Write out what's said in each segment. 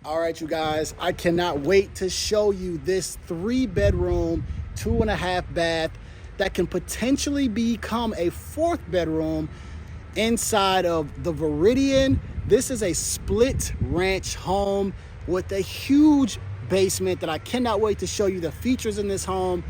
All right, you guys, I cannot wait to show you this 3-bedroom, 2.5 bath that can potentially become a 4th bedroom inside of the Viridian. This is a split ranch home with a huge basement that I cannot wait to show you the features in this home.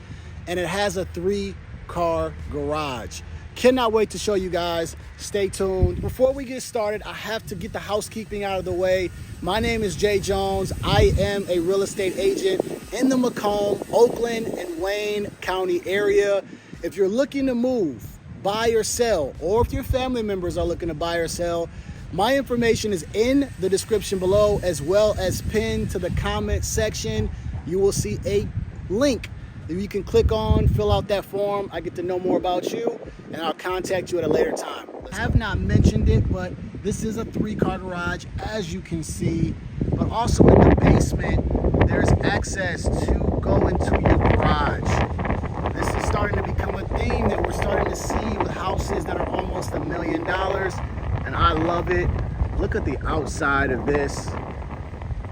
And it has a 3-car garage. Cannot wait to show you guys. Stay tuned. Before we get started, I have to get the housekeeping out of the way. My name is Jay Jones. I am a real estate agent in the Macomb, Oakland, and Wayne County area. If you're looking to move, buy or sell, or if your family members are looking to buy or sell, my information is in the description below, as well as pinned to the comment section. You will see a link that you can click on, fill out that form. I get to know more about you, and I'll contact you at a later time. I have not mentioned it, but this is a 3-car garage, as you can see. But also in the basement, there's access to go into your garage. This is starting to become a theme that we're starting to see with houses that are almost $1 million, and I love it. Look at the outside of this.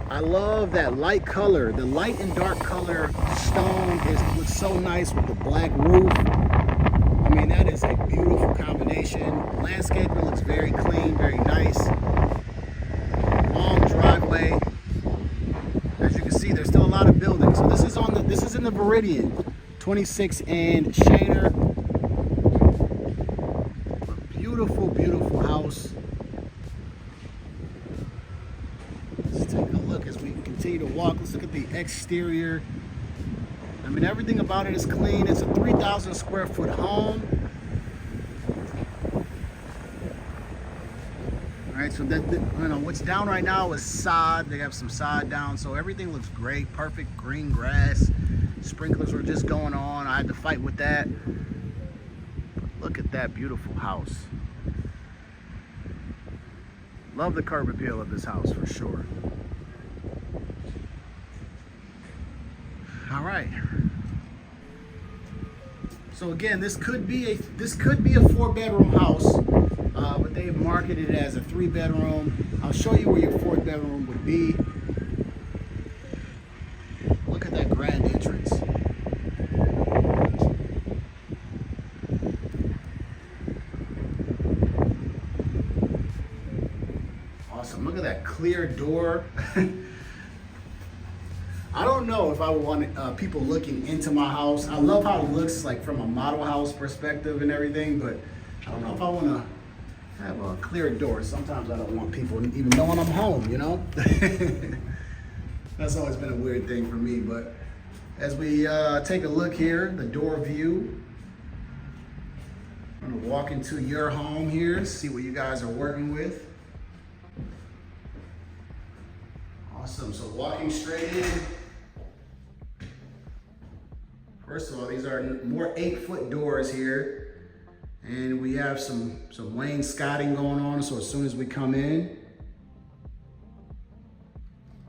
I love that light color. The light and dark color stone looks so nice with the black roof. I mean, that is a beautiful combination. Landscaping looks very clean, very nice. Long driveway. As you can see, there's still a lot of buildings. So this is in the Viridian, 26 and Shaner. A beautiful, beautiful house. Let's take a look as we continue to walk. Let's look at the exterior. I mean, everything about it is clean. It's a 3,000 square foot home. All right, so what's down right now is sod. They have some sod down, so everything looks great. Perfect green grass. Sprinklers were just going on. I had to fight with that. Look at that beautiful house. Love the curb appeal of this house for sure. All right. So again, this could be a 4-bedroom house, but they've marketed it as a 3-bedroom. I'll show you where your 4th bedroom would be. Look at that grand entrance. Awesome. Look at that clear door. I don't know if I would want people looking into my house. I love how it looks like from a model house perspective and everything, but I don't know if I want to have a clear door. Sometimes I don't want people even knowing I'm home, you know? That's always been a weird thing for me, but as we take a look here, the door view. I'm gonna walk into your home here, see what you guys are working with. Awesome, so walking straight in. First of all, these are more 8-foot doors here. And we have some wainscoting going on, so as soon as we come in,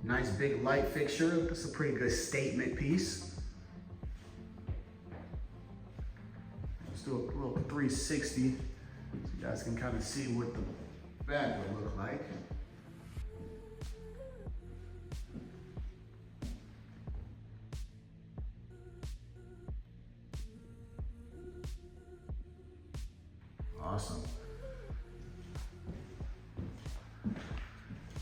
nice big light fixture. That's a pretty good statement piece. Let's do a little 360 so you guys can kind of see what the back would look like. Awesome.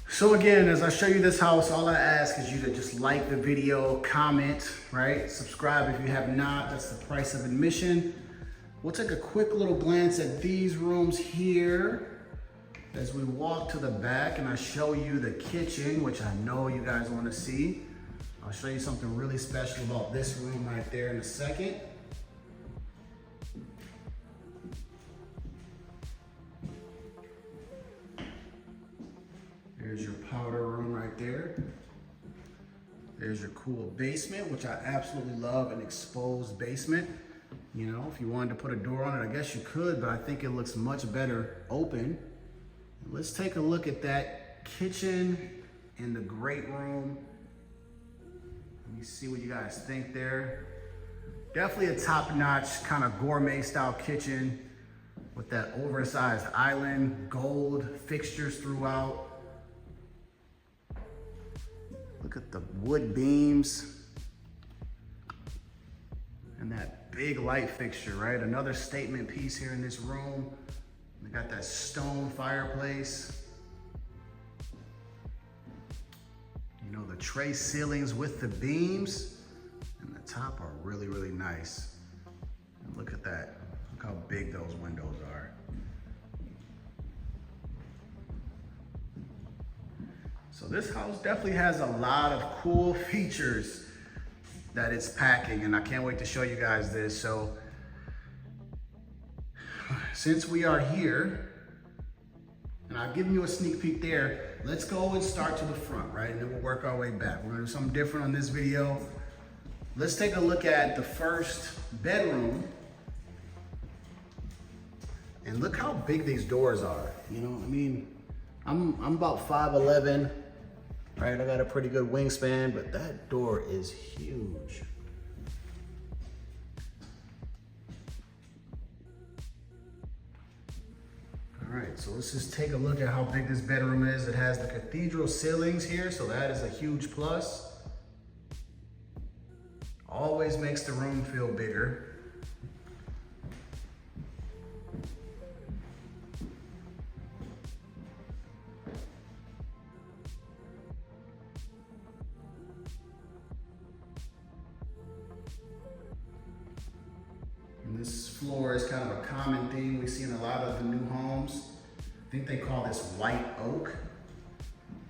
So again, as I show you this house, all I ask is you to just like the video, comment, right? Subscribe if you have not. That's the price of admission. We'll take a quick little glance at these rooms here as we walk to the back and I show you the kitchen, which I know you guys want to see. I'll show you something really special about this room right there in a second. There's your powder room right there. There's your cool basement, which I absolutely love, an exposed basement. You know, if you wanted to put a door on it, I guess you could, but I think it looks much better open. Let's take a look at that kitchen in the great room. Let me see what you guys think there. Definitely a top-notch kind of gourmet style kitchen with that oversized island, gold fixtures throughout. Look at the wood beams and that big light fixture, right? Another statement piece here in this room. We got that stone fireplace. You know, the tray ceilings with the beams and the top are really, really nice. And look at that. Look how big those windows are. So this house definitely has a lot of cool features that it's packing, and I can't wait to show you guys this. So since we are here, and I've given you a sneak peek there, let's go and start to the front, right? And then we'll work our way back. We're gonna do something different on this video. Let's take a look at the first bedroom. And look how big these doors are. You know, I mean, I'm about 5'11", right? I got a pretty good wingspan, but that door is huge. All right, so let's just take a look at how big this bedroom is. It has the cathedral ceilings here, so that is a huge plus. Always makes the room feel bigger. This floor is kind of a common theme we see in a lot of the new homes. I think they call this white oak.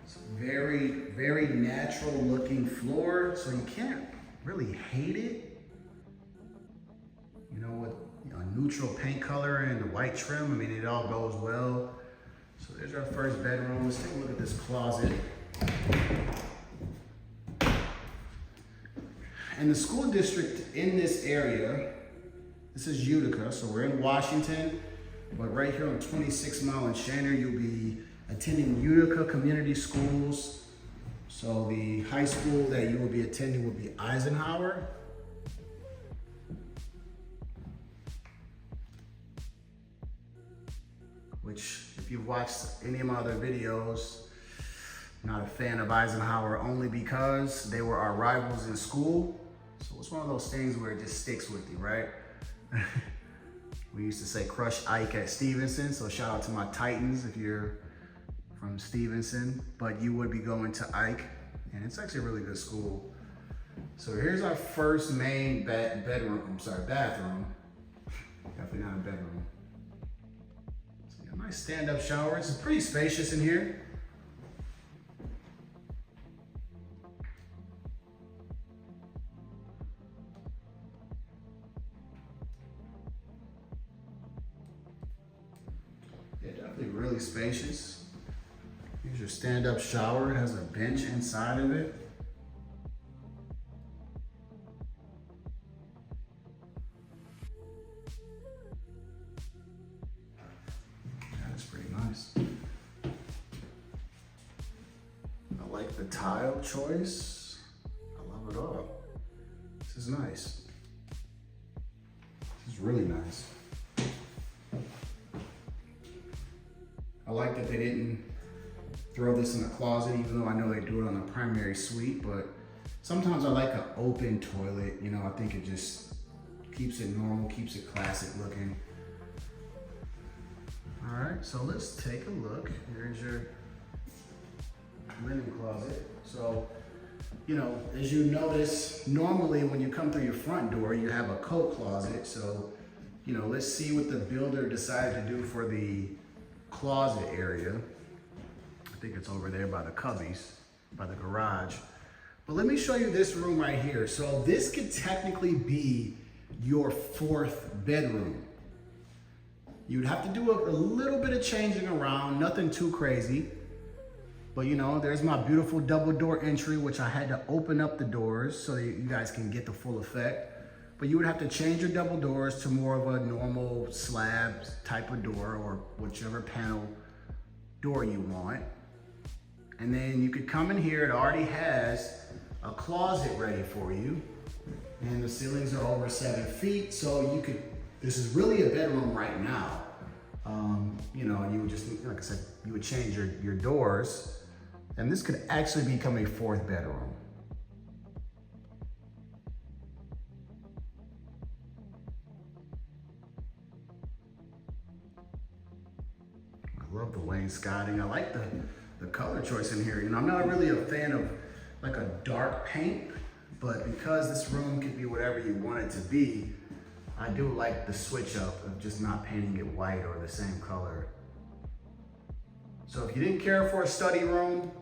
It's a very, very natural looking floor, so you can't really hate it. You know, with a neutral paint color and the white trim, I mean, it all goes well. So there's our first bedroom. Let's take a look at this closet. And the school district in this area, this is Utica, so we're in Washington, but right here on 26 Mile and Shanner, you'll be attending Utica Community Schools. So the high school that you will be attending will be Eisenhower. Which, if you've watched any of my other videos, I'm not a fan of Eisenhower only because they were our rivals in school. So it's one of those things where it just sticks with you, right? We used to say crush Ike at Stevenson, so shout out to my Titans if you're from Stevenson, but you would be going to Ike, and it's actually a really good school. So here's our first main bathroom. Definitely not a bedroom. So you got a nice stand-up shower. It's pretty spacious in here. Yeah, definitely really spacious. Here's your stand-up shower. It has a bench inside of it. That's pretty nice. I like the tile choice. I love it all. This is nice. This is really nice. I like that they didn't throw this in the closet, even though I know they do it on the primary suite, but sometimes I like an open toilet. You know, I think it just keeps it normal, keeps it classic looking. All right, so let's take a look. Here's your linen closet. So, you know, as you notice, normally when you come through your front door, you have a coat closet. So, you know, let's see what the builder decided to do for the closet area. I think it's over there by the cubbies, by the garage. But let me show you this room right here. So this could technically be your fourth bedroom. You'd have to do a little bit of changing around, nothing too crazy. But you know, there's my beautiful double door entry, which I had to open up the doors so that you guys can get the full effect. But you would have to change your double doors to more of a normal slab type of door or whichever panel door you want. And then you could come in here, it already has a closet ready for you. And the ceilings are over 7 feet, so you could, this is really a bedroom right now. You know, you would just, like I said, you would change your doors And this could actually become a fourth bedroom. I love the wainscoting. I like the color choice in here. You know, I'm not really a fan of like a dark paint, but because this room could be whatever you want it to be, I do like the switch up of just not painting it white or the same color. So if you didn't care for a study room,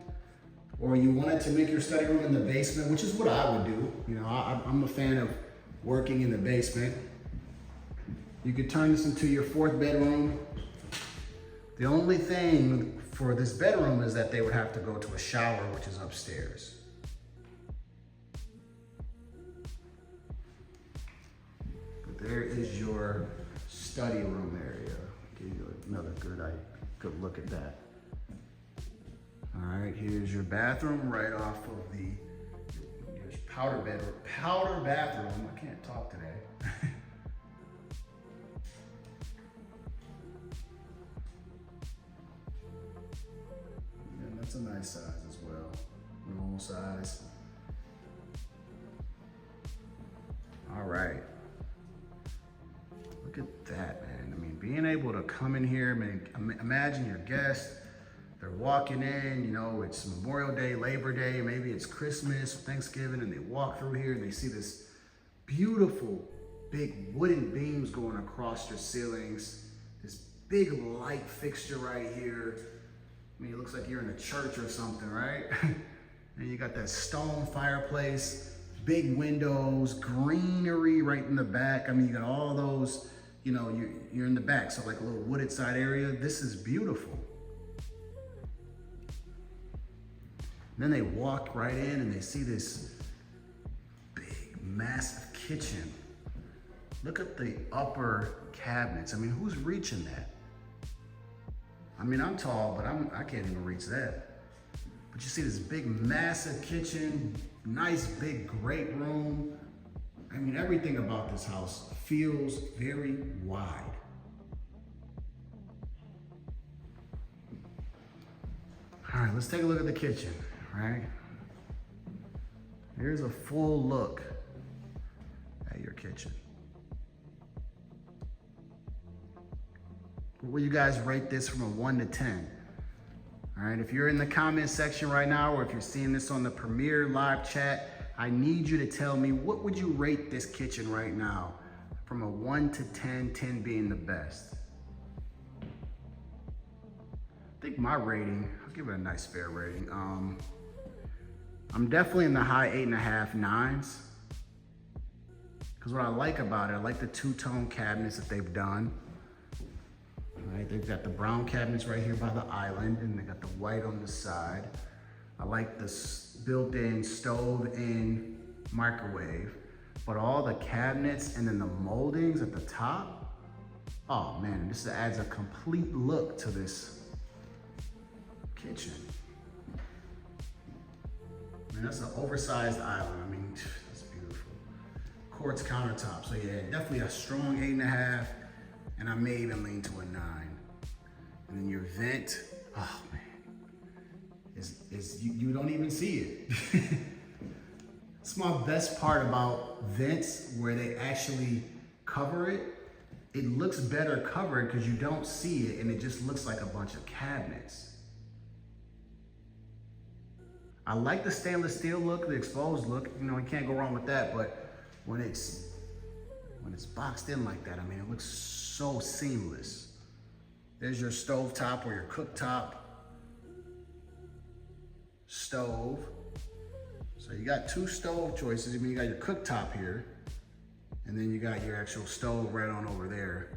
or you wanted to make your study room in the basement, which is what I would do. You know, I'm a fan of working in the basement. You could turn this into your fourth bedroom. The only thing for this bedroom is that they would have to go to a shower, which is upstairs. But there is your study room area. Give you another good look at that. All right, here's your bathroom right off of here's powder bathroom. I can't talk today. And that's a nice size as well, normal size. All right, look at that, man. I mean, being able to come in here, imagine your guests, they're walking in, you know, it's Memorial Day, Labor Day, maybe it's Christmas, Thanksgiving, and they walk through here and they see this beautiful big wooden beams going across your ceilings, this big light fixture right here. I mean, it looks like you're in a church or something, right? And you got that stone fireplace, big windows, greenery right in the back. I mean, you got all those, you know, you're in the back, so like a little wooded side area. This is beautiful. Then they walk right in and they see this big, massive kitchen. Look at the upper cabinets. I mean, who's reaching that? I mean, I'm tall, but I can't even reach that. But you see this big, massive kitchen, nice, big, great room. I mean, everything about this house feels very wide. All right, let's take a look at the kitchen. Right? Here's a full look at your kitchen. What will you guys rate this from a 1 to 10? All right, if you're in the comment section right now, or if you're seeing this on the Premiere live chat, I need you to tell me, what would you rate this kitchen right now from a 1 to 10, 10 being the best? I think my rating, I'll give it a nice fair rating. I'm definitely in the high 8.5, 9s. Because what I like about it, I like the two-tone cabinets that they've done. Right, they've got the brown cabinets right here by the island, and they got the white on the side. I like this built-in stove and microwave, but all the cabinets and then the moldings at the top, oh man, this adds a complete look to this kitchen. And that's an oversized island. I mean, that's beautiful. Quartz countertop. So yeah, definitely a strong 8.5, and I may even lean to a 9. And then your vent, oh man, you don't even see it. It's my best part about vents, where they actually cover it. It looks better covered because you don't see it, and it just looks like a bunch of cabinets. I like the stainless steel look, the exposed look. You know, you can't go wrong with that. But when it's boxed in like that, I mean, it looks so seamless. There's your stove top or your cooktop stove. So you got 2 stove choices. I mean, you got your cooktop here, and then you got your actual stove right on over there.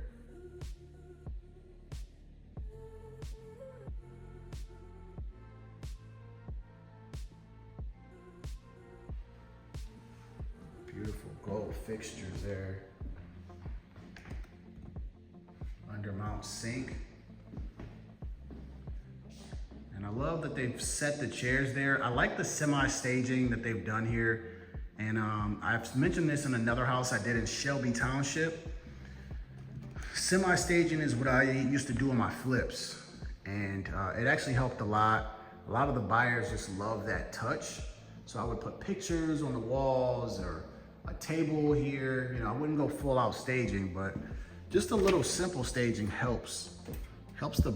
Beautiful gold fixtures there. Undermount sink. And I love that they've set the chairs there. I like the semi-staging that they've done here. And I've mentioned this in another house I did in Shelby Township. Semi-staging is what I used to do on my flips. And it actually helped a lot. A lot of the buyers just love that touch. So I would put pictures on the walls or a table here. You know, I wouldn't go full out staging, but just a little simple staging helps the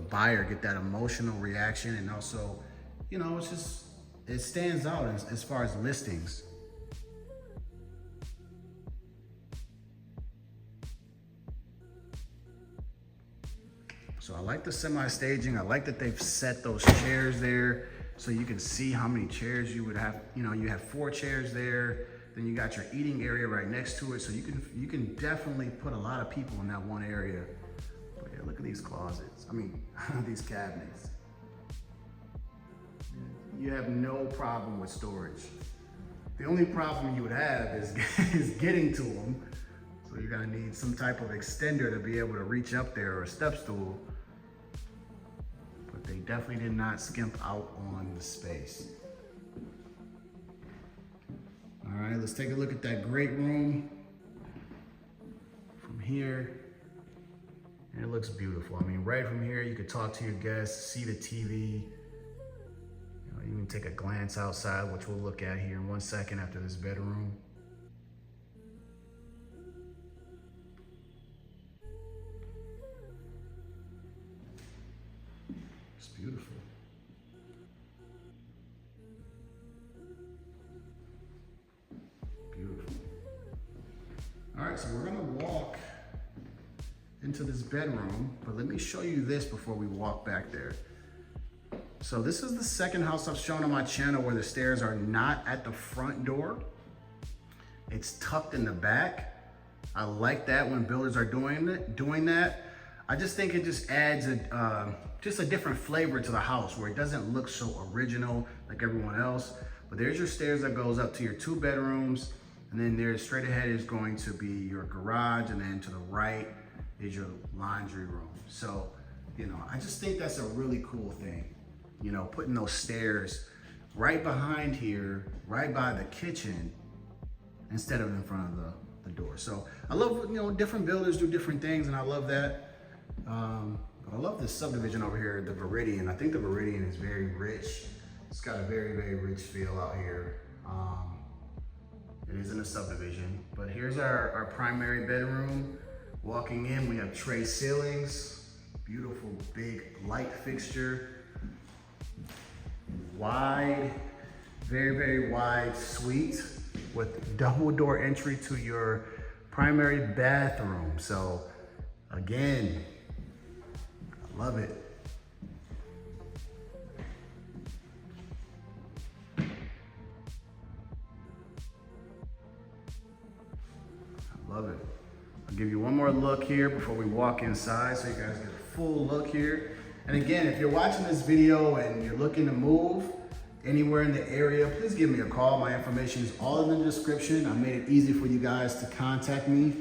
buyer get that emotional reaction. And also, you know, it stands out as far as listings. So I like the semi-staging. I like that they've set those chairs there so you can see how many chairs you would have. You know, you have 4 chairs there, then you got your eating area right next to it. So you can definitely put a lot of people in that one area. But yeah, look at these closets. I mean, these cabinets. You have no problem with storage. The only problem you would have is getting to them. So you're gonna need some type of extender to be able to reach up there, or a step stool. But they definitely did not skimp out on the space. All right, let's take a look at that great room from here. And it looks beautiful. I mean, right from here, you could talk to your guests, see the TV. You can take a glance outside, which we'll look at here in 1 second after this bedroom. It's beautiful. Beautiful. All right, so we're gonna walk into this bedroom, but let me show you this before we walk back there. So this is the second house I've shown on my channel where the stairs are not at the front door. It's tucked in the back. I like that when builders are doing that. I just think it just adds just a different flavor to the house where it doesn't look so original like everyone else. But there's your stairs that goes up to your 2 bedrooms. And then there's straight ahead is going to be your garage. And then to the right is your laundry room. So, you know, I just think that's a really cool thing. You know, putting those stairs right behind here, right by the kitchen, instead of in front of the door. So I love, you know, different builders do different things, and I love that. I love this subdivision over here, the Viridian. I think the Viridian is very rich. It's got a very, very rich feel out here. It is in a subdivision, but here's our primary bedroom. Walking in, we have tray ceilings, beautiful big light fixture. Wide, very, very wide suite with double door entry to your primary bathroom. So again, I love it. I love it. I'll give you one more look here before we walk inside so you guys get a full look here. And again, if you're watching this video and you're looking to move anywhere in the area, please give me a call. My information is all in the description. I made it easy for you guys to contact me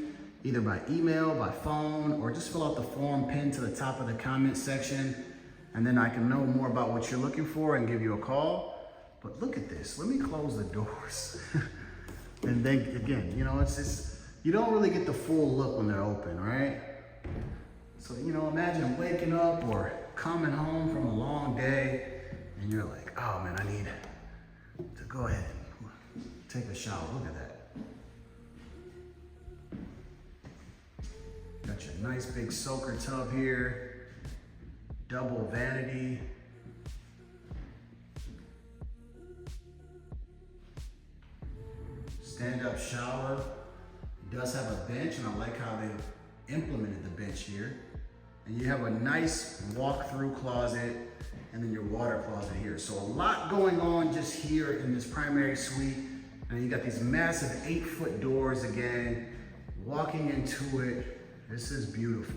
either by email, by phone, or just fill out the form pinned to the top of the comment section. And then I can know more about what you're looking for and give you a call. But look at this. Let me close the doors. And then again, you know, it's just, you don't really get the full look when they're open, right? So, you know, imagine waking up or coming home from a long day and you're like, oh man, I need to go ahead and take a shower. Look at that. Got your nice big soaker tub here, double vanity. Stand-up shower. It does have a bench, and I like how they implemented the bench here. And you have a nice walk-through closet and then your water closet here. So a lot going on just here in this primary suite. And you got these massive 8-foot doors again, walking into it. This is beautiful.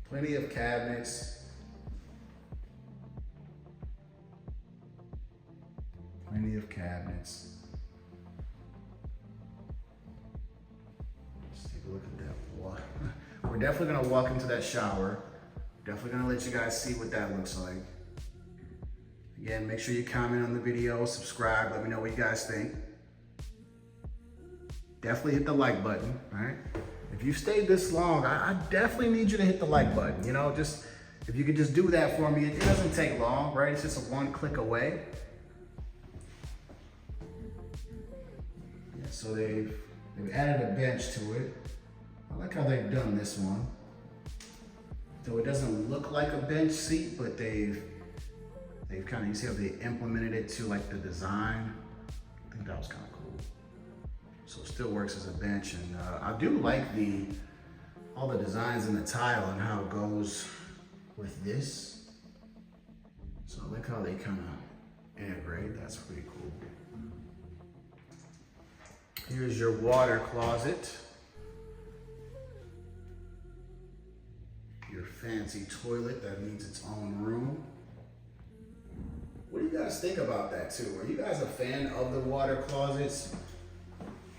Plenty of cabinets. Plenty of cabinets. Let's take a look at that wall. We're definitely gonna walk into that shower. Definitely gonna let you guys see what that looks like. Again, make sure you comment on the video, subscribe, let me know what you guys think. Definitely hit the like button, all right? If you stayed this long, I definitely need you to hit the like button. You know, just if you could just do that for me, it doesn't take long, right? It's just a one click away. Yeah, so they've added a bench to it. I like how they've done this one. So it doesn't look like a bench seat, but they've kind of, you see how they implemented it to like the design. I think that was kind of cool. So it still works as a bench, and I do like all the designs in the tile and how it goes with this. So I like how they kind of integrate. That's pretty cool. Here's your water closet. Your fancy toilet that needs its own room. What do you guys think about that too? Are you guys a fan of the water closets?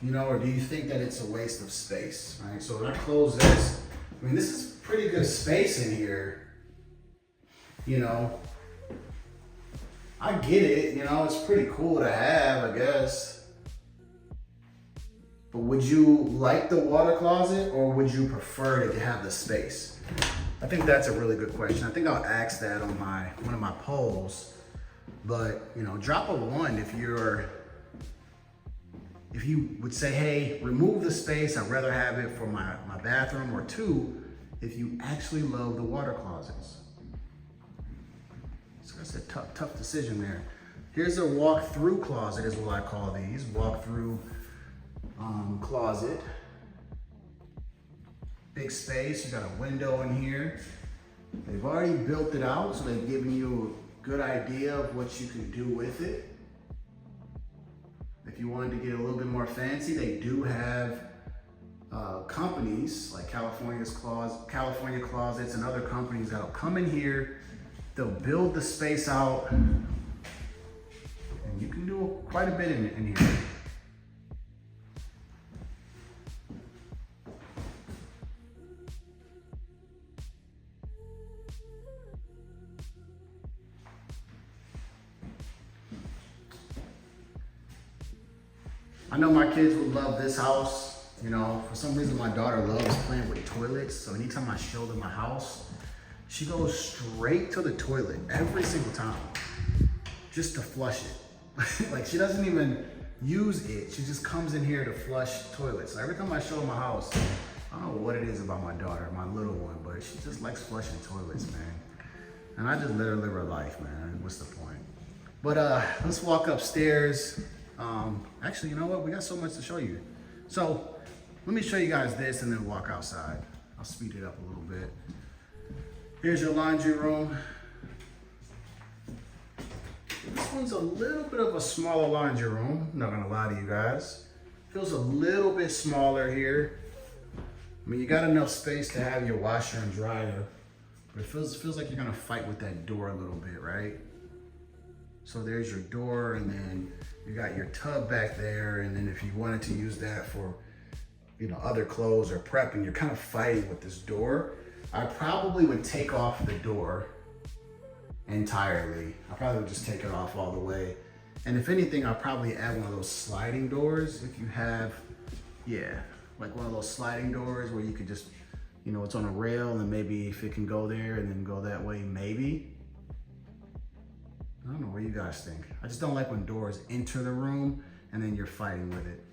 You know, or do you think that it's a waste of space? All right, so when I close this, I mean, this is pretty good space in here. You know, I get it, you know, it's pretty cool to have, I guess. But would you like the water closet, or would you prefer to have the space? I think that's a really good question. I think I'll ask that on one of my polls. But, you know, drop a 1 if you would say, hey, remove the space, I'd rather have it for my bathroom, or 2, if you actually love the water closets. So that's a tough decision there. Here's a walk-through closet is what I call these, walk-through closet. Big space, you got a window in here. They've already built it out, so they've given you a good idea of what you can do with it. If you wanted to get a little bit more fancy, they do have companies like California Closets and other companies that'll come in here, they'll build the space out, and you can do quite a bit in here. I know my kids would love this house. You know, for some reason my daughter loves playing with toilets. So anytime I show them my house, she goes straight to the toilet every single time just to flush it. Like, she doesn't even use it. She just comes in here to flush toilets. So every time I show her my house, I don't know what it is about my daughter, my little one, but she just likes flushing toilets, man. And I just let her live her life, man. What's the point? But let's walk upstairs. Actually, you know what? We got so much to show you. So let me show you guys this and then walk outside. I'll speed it up a little bit. Here's your laundry room. This one's a little bit of a smaller laundry room. I'm not gonna lie to you guys. Feels a little bit smaller here. I mean, you got enough space to have your washer and dryer, but it feels like you're gonna fight with that door a little bit, right? So there's your door, and then you got your tub back there, and then if you wanted to use that for, you know, other clothes or prepping, you're kind of fighting with this door. I probably would take off the door entirely. I probably would just take it off all the way. And if anything, I'll probably add one of those sliding doors if you have, yeah, like one of those sliding doors where you could just, you know, it's on a rail, and then maybe if it can go there and then go that way, maybe. I don't know, what do you guys think? I just don't like when doors enter the room and then you're fighting with it.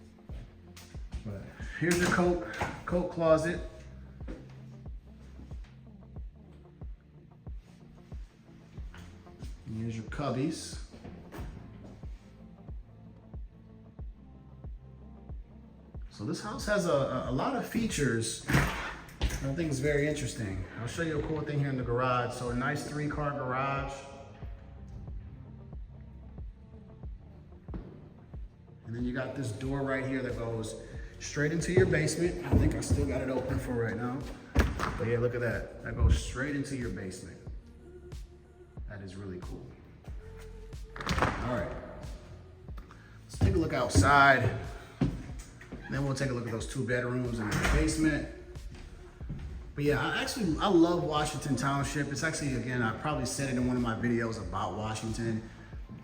But here's your coat closet. And here's your cubbies. So this house has a lot of features I think it's very interesting. I'll show you a cool thing here in the garage. So a nice 3-car garage. And then you got this door right here that goes straight into your basement. I think I still got it open for right now. But yeah, look at that. That goes straight into your basement. That is really cool. All right, let's take a look outside. Then we'll take a look at those 2 bedrooms in the basement. But yeah, I love Washington Township. It's actually, again, I probably said it in one of my videos about Washington.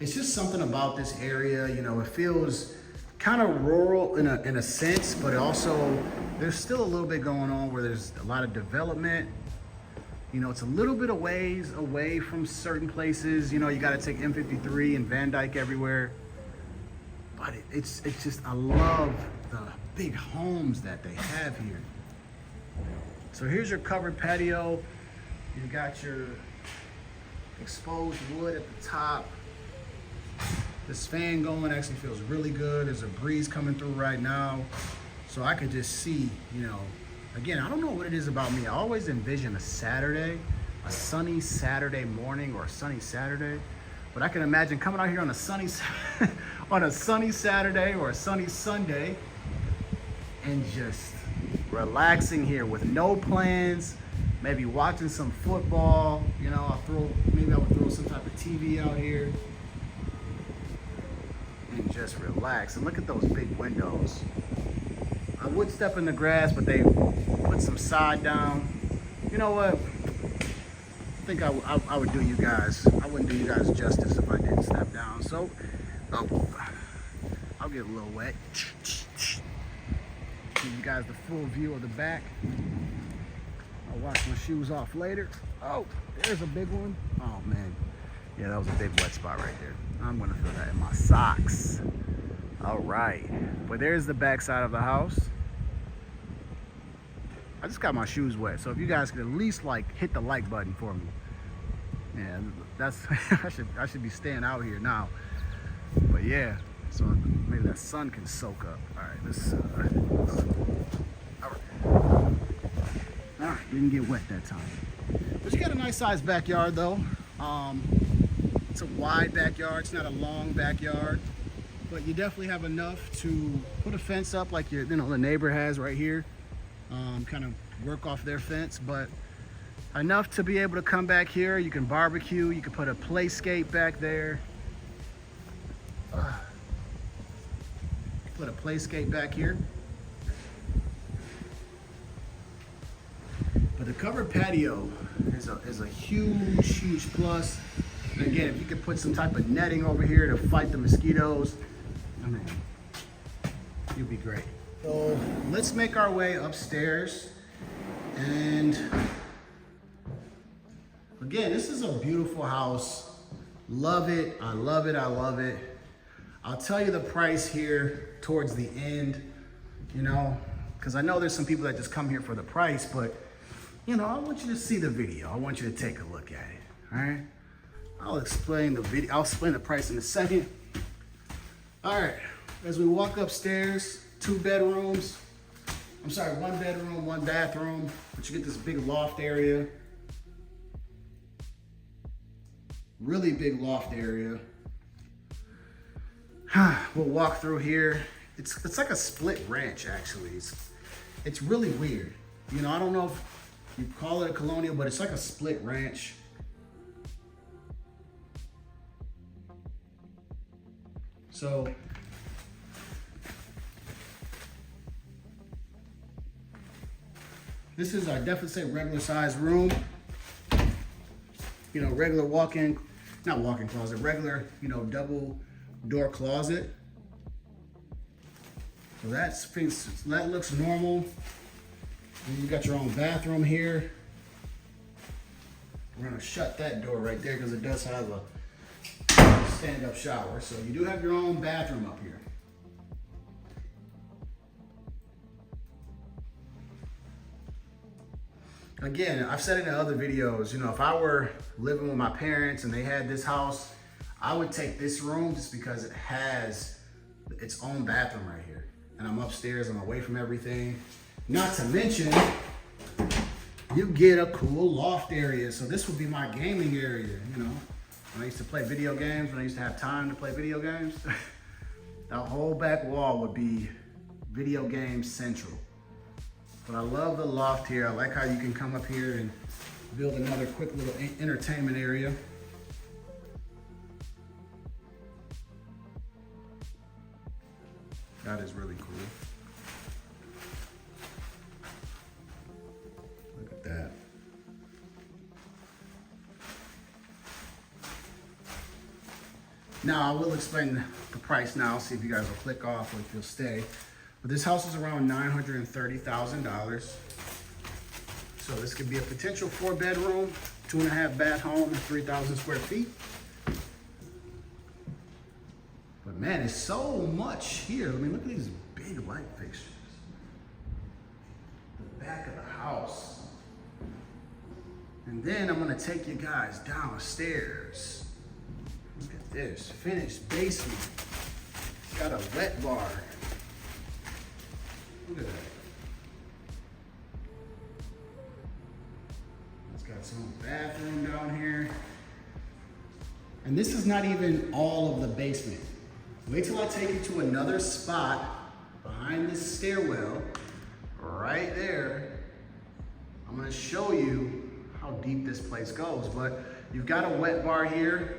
It's just something about this area, you know, it feels kind of rural in a sense, but also there's still a little bit going on where there's a lot of development. You know, it's a little bit of ways away from certain places. You know, you got to take M53 and Van Dyke everywhere. But it's just, I love the big homes that they have here. So here's your covered patio. You got your exposed wood at the top. This fan going actually feels really good. There's a breeze coming through right now. So I could just see, you know, again, I don't know what it is about me. I always envision a Saturday, a sunny Saturday morning or a sunny Saturday. But I can imagine coming out here on a sunny on a sunny Saturday or a sunny Sunday and just relaxing here with no plans, maybe watching some football. You know, maybe I would throw some type of TV out here and just relax. And look at those big windows. I would step in the grass, but they put some sod down. You know what? I think I would do you guys. I wouldn't do you guys justice if I didn't step down. So, I'll get a little wet. Give you guys the full view of the back. I'll wash my shoes off later. Oh, there's a big one. Oh man. Yeah, that was a big wet spot right there. I'm gonna feel that in my socks. All right, but there's the back side of the house. I just got my shoes wet, so if you guys could at least like hit the like button for me. Yeah, that's I should be staying out here now. But yeah, so maybe that sun can soak up. All right, let's. All right, didn't get wet that time. But you got a nice sized backyard though. It's a wide backyard. It's not a long backyard, but you definitely have enough to put a fence up like the neighbor has right here. Kind of work off their fence, but enough to be able to come back here. You can barbecue. You can put a playscape back there. Put a playscape back here. But the covered patio is a huge plus. And again, if you could put some type of netting over here to fight the mosquitoes, I mean, you'd be great. So let's make our way upstairs. And again, this is a beautiful house. Love it. I love it. I love it. I'll tell you the price here towards the end, you know, because I know there's some people that just come here for the price, but you know, I want you to see the video. I want you to take a look at it. All right. I'll explain the price in a second. All right. As we walk upstairs, 2 bedrooms. I'm sorry, 1 bedroom, 1 bathroom. But you get this big loft area. Really big loft area. We'll walk through here. It's like a split ranch, actually. It's really weird. You know, I don't know if you call it a colonial, but it's like a split ranch. So this is our definitely say regular size room. You know, regular not walk-in closet, regular, you know, double door closet. So that looks normal. And you got your own bathroom here. We're gonna shut that door right there because it does have a stand-up shower. So you do have your own bathroom up here. Again, I've said it in other videos, you know, if I were living with my parents and they had this house, I would take this room just because it has its own bathroom right here. And I'm upstairs, I'm away from everything. Not to mention, you get a cool loft area. So this would be my gaming area, you know. When I used to play video games, when I used to have time to play video games, that whole back wall would be video game central. But I love the loft here. I like how you can come up here and build another quick little entertainment area. That is really cool. Look at that. Now, I will explain the price now, see if you guys will click off or if you'll stay. But this house is around $930,000. So this could be a potential 4-bedroom, 2.5 bath home, 3,000 square feet. But man, it's so much here. I mean, look at these big light fixtures. The back of the house. And then I'm gonna take you guys downstairs. Look at this, finished basement. Got a wet bar. Look at that. It's got some bathroom down here. And this is not even all of the basement. Wait till I take you to another spot behind this stairwell, right there. I'm gonna show you how deep this place goes, but you've got a wet bar here,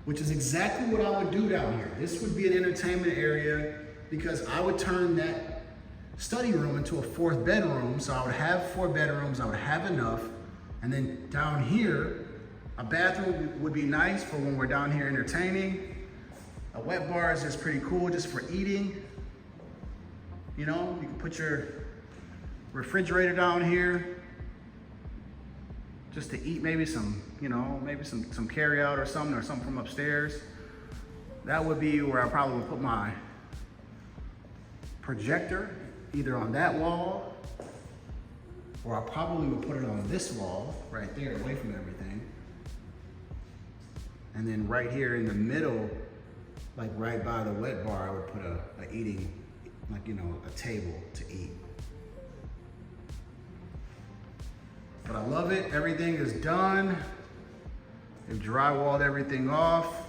which is exactly what I would do down here. This would be an entertainment area because I would turn that study room into a 4th bedroom. So I would have 4 bedrooms, I would have enough. And then down here, a bathroom would be nice for when we're down here entertaining. A wet bar is just pretty cool just for eating. You know, you can put your refrigerator down here just to eat maybe some, you know, maybe some carry out or something from upstairs. That would be where I probably would put my projector, either on that wall, or I probably would put it on this wall right there, away from everything. And then right here in the middle, like right by the wet bar, I would put a eating, like, you know, a table to eat. But I love it, everything is done. They've drywalled everything off.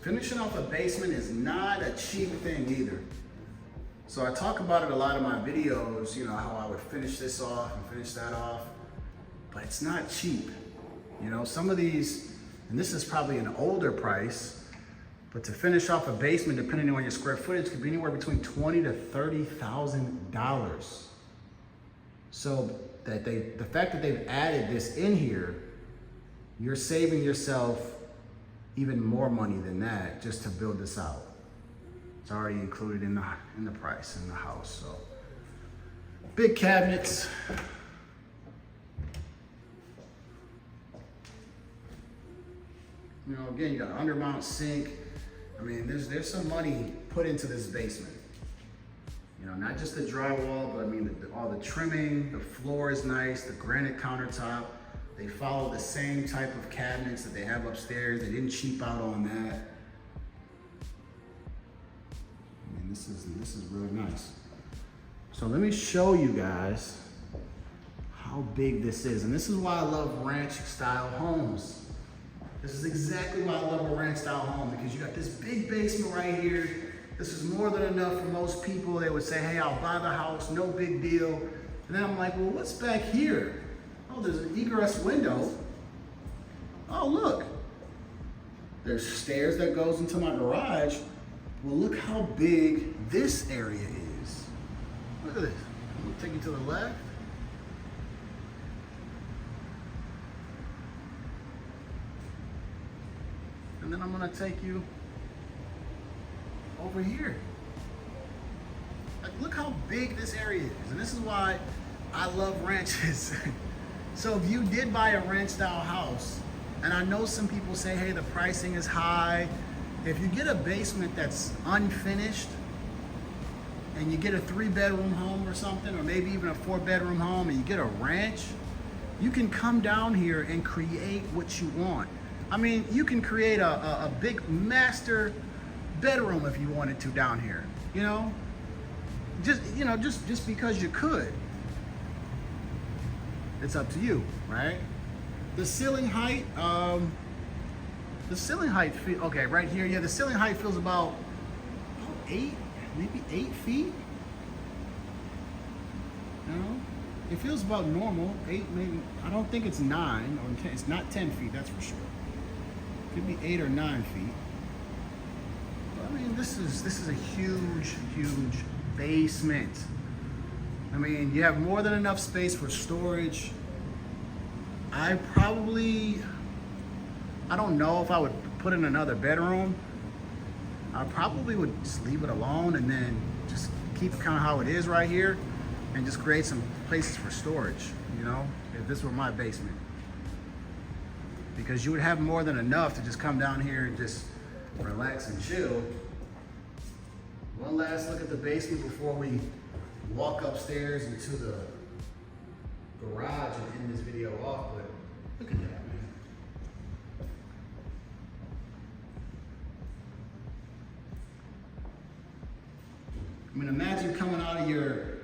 Finishing off a basement is not a cheap thing either. So I talk about it a lot in my videos, you know, how I would finish this off and finish that off, but it's not cheap. You know, some of these, and this is probably an older price, but to finish off a basement, depending on your square footage, could be anywhere between $20,000 to $30,000. So that the fact that they've added this in here, you're saving yourself even more money than that just to build this out. It's already included in the price in the house. So big cabinets. You know, again, you got an undermount sink. I mean, there's some money put into this basement. You know, not just the drywall, but I mean, all the trimming, the floor is nice, the granite countertop. They follow the same type of cabinets that they have upstairs. They didn't cheap out on that. I mean, this is really nice. So let me show you guys how big this is. And this is why I love ranch style homes. This is exactly why I love a ranch style home, because you got this big basement right here. This is more than enough for most people. They would say, hey, I'll buy the house, no big deal. And then I'm like, well, what's back here? Oh, there's an egress window. Oh, look. There's stairs that goes into my garage. Well, look how big this area is. Look at this. I'm gonna take you to the left. And then I'm gonna take you over here. Like, look how big this area is. And this is why I love ranches. So if you did buy a ranch style house, and I know some people say, hey, the pricing is high. If you get a basement that's unfinished and you get a 3-bedroom home or something, or maybe even a 4-bedroom home, and you get a ranch, you can come down here and create what you want. I mean, you can create a big master bedroom if you wanted to down here, you know? Just because you could. It's up to you, right? The ceiling height, okay, right here, yeah, the ceiling height feels about 8, maybe 8 feet. You know, it feels about normal, 8, maybe. I don't think it's 9 or 10. It's not 10 feet, that's for sure. Could be 8 or 9 feet. But, I mean, this is a huge, huge basement. I mean, you have more than enough space for storage. I don't know if I would put in another bedroom, I probably would just leave it alone and then just keep kind of how it is right here and just create some places for storage, you know, if this were my basement. Because you would have more than enough to just come down here and just relax and chill. One last look at the basement before we walk upstairs into the garage and end this video off, but look at that, man. I mean, imagine coming out of your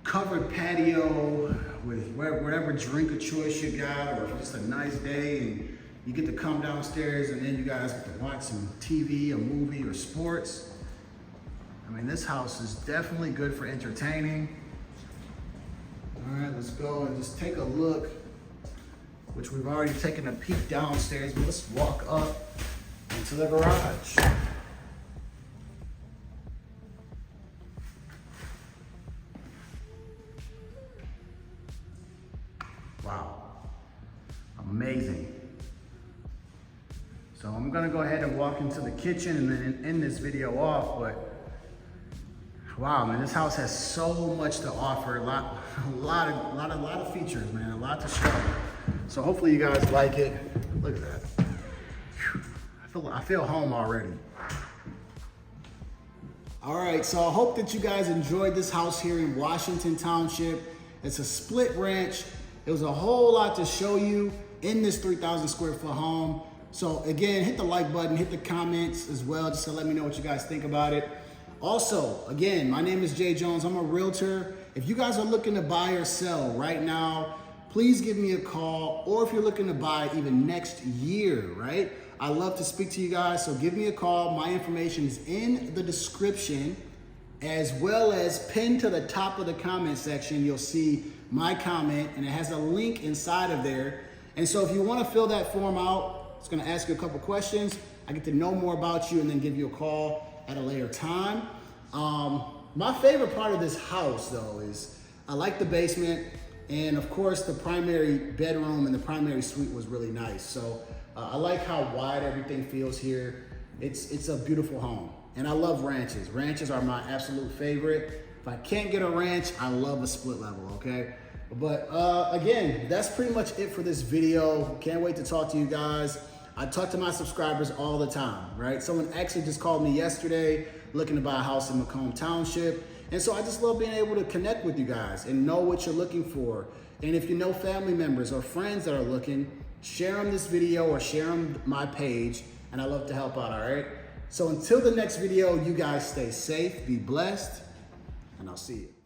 covered patio with whatever drink of choice you got, or just a nice day, and you get to come downstairs and then you guys get to watch some TV, a movie, or sports. I mean, this house is definitely good for entertaining. All right, let's go and just take a look, which we've already taken a peek downstairs, but let's walk up into the garage. Wow, amazing. So I'm gonna go ahead and walk into the kitchen and then end this video off, but wow, man, this house has so much to offer. A lot of features, man. A lot to show. So hopefully you guys like it. Look at that. Whew. I feel home already. All right, so I hope that you guys enjoyed this house here in Washington Township. It's a split ranch. It was a whole lot to show you in this 3,000 square foot home. So again, hit the like button, hit the comments as well, just to let me know what you guys think about it. Also, again, my name is Jay Jones. I'm a realtor. If you guys are looking to buy or sell right now, please give me a call. Or if you're looking to buy even next year, right? I love to speak to you guys, so give me a call. My information is in the description, as well as pinned to the top of the comment section. You'll see my comment, and it has a link inside of there. And so if you want to fill that form out, it's going to ask you a couple questions. I get to know more about you and then give you a call at a later time. My favorite part of this house, though, is I like the basement, and of course the primary bedroom and the primary suite was really nice. So I like how wide everything feels here. It's a beautiful home, and I love ranches. Ranches are my absolute favorite. If I can't get a ranch, I love a split level, okay? But again, that's pretty much it for this video. Can't wait to talk to you guys. I talk to my subscribers all the time, right? Someone actually just called me yesterday looking to buy a house in Macomb Township. And so I just love being able to connect with you guys and know what you're looking for. And if you know family members or friends that are looking, share them this video or share them my page, and I love to help out, all right? So until the next video, you guys stay safe, be blessed, and I'll see you.